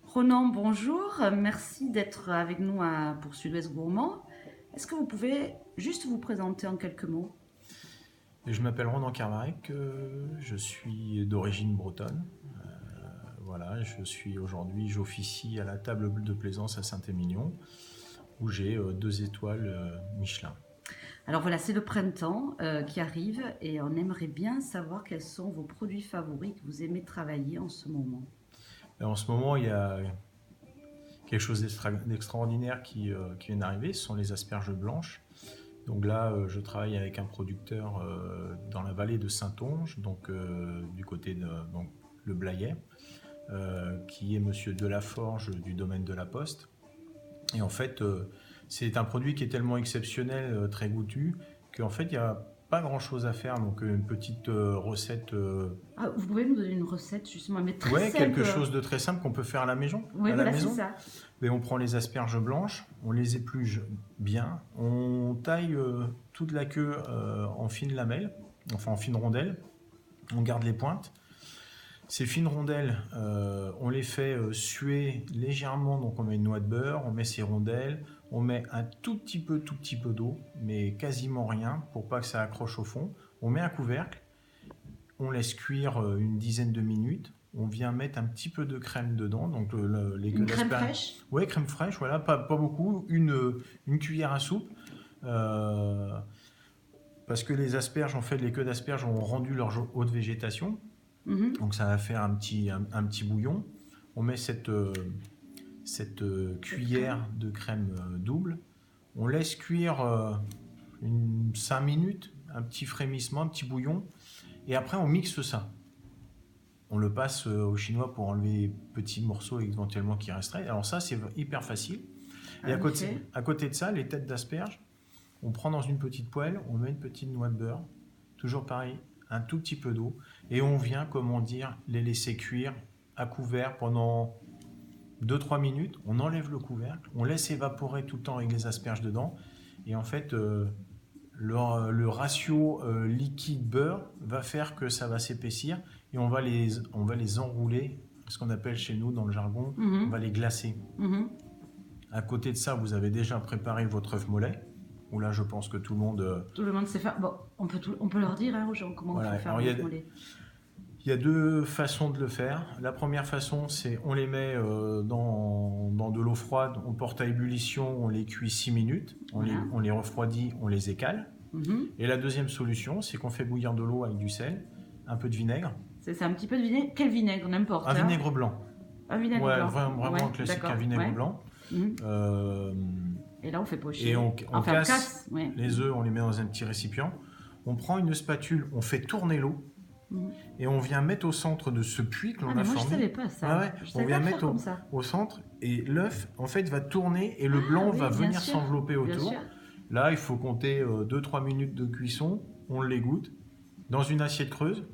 Ronan, bonjour. Merci d'être avec nous pour Sud-Ouest Gourmand. Est-ce que vous pouvez juste vous présenter en quelques mots? Je m'appelle Ronan Kermarek, je suis d'origine bretonne. Voilà, j'officie à la table de plaisance à Saint-Émilion, où j'ai 2 étoiles Michelin. Alors voilà, c'est le printemps qui arrive et on aimerait bien savoir quels sont vos produits favoris que vous aimez travailler en ce moment. En ce moment, il y a quelque chose d'extraordinaire qui vient d'arriver, ce sont les asperges blanches. Donc là, je travaille avec un producteur dans la vallée de Saintonge, donc du côté de le Blayais, qui est Monsieur Delaforge du domaine de la Poste. Et en fait, c'est un produit qui est tellement exceptionnel, très goûtu, qu'en fait, il n'y a pas grand-chose à faire. Donc une petite recette. Ah, vous pouvez nous donner une recette justement, mais très Ouais, simple. quelque chose de très simple qu'on peut faire à la maison. Oui, voilà, c'est ça. Mais on prend les asperges blanches, on les épluche bien, on taille toute la queue en fines lamelles, enfin en fines rondelles, on garde les pointes. Ces fines rondelles, on les fait suer légèrement, donc on met une noix de beurre, on met ces rondelles, on met un tout petit peu d'eau, mais quasiment rien, pour pas que ça accroche au fond. On met un couvercle, on laisse cuire une dizaine de minutes. On vient mettre un petit peu de crème dedans, donc une crème fraîche. Ouais, crème fraîche, voilà, pas beaucoup, une cuillère à soupe, parce que les asperges, en fait, les queues d'asperges ont rendu leur haute végétation, donc ça va faire un petit bouillon. On met cette cuillère de crème double, on laisse cuire 5 minutes, un petit frémissement, un petit bouillon, et après on mixe ça. On le passe au chinois pour enlever les petits morceaux éventuellement qui resteraient. Alors ça, c'est hyper facile. Et à côté de ça, les têtes d'asperges, on prend dans une petite poêle, on met une petite noix de beurre, toujours pareil, un tout petit peu d'eau, et on vient, comment dire, les laisser cuire à couvert pendant 2-3 minutes. On enlève le couvercle, on laisse évaporer tout le temps avec les asperges dedans, et en fait, le ratio liquide-beurre va faire que ça va s'épaissir, et on va les enrouler, ce qu'on appelle chez nous dans le jargon, on va les glacer. À côté de ça, vous avez déjà préparé votre œuf mollet, où là je pense que tout le monde sait faire. Bon, on peut leur dire aux gens comment il faut faire l'œuf mollet. Il y a 2 façons de le faire. La première façon, c'est on les met dans de l'eau froide, on porte à ébullition, on les cuit 6 minutes, on les refroidit, on les écale. Et la deuxième solution, c'est qu'on fait bouillir de l'eau avec du sel, un peu de vinaigre. C'est un petit peu de vinaigre. Quel vinaigre? N'importe. Un vinaigre blanc. Un vinaigre blanc. Vraiment classique, un vinaigre blanc. Et là, on fait pocher. Et on casse les œufs, on les met dans un petit récipient. On prend une spatule, on fait tourner l'eau. Et on vient mettre au centre de ce puits que l'on a formé. Je savais pas ça. On vient mettre au centre, et l'œuf en fait va tourner et le blanc va venir s'envelopper autour. Là, il faut compter 2-3 minutes de cuisson. On l'égoutte dans une assiette creuse.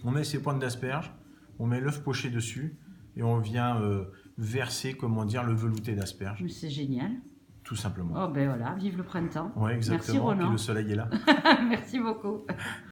On met ses pointes d'asperges, on met l'œuf poché dessus et on vient verser, comment dire, le velouté d'asperges. C'est génial. Tout simplement. Oh ben voilà, vive le printemps. Ouais, exactement. Merci Ronan. Puis le soleil est là. Merci beaucoup.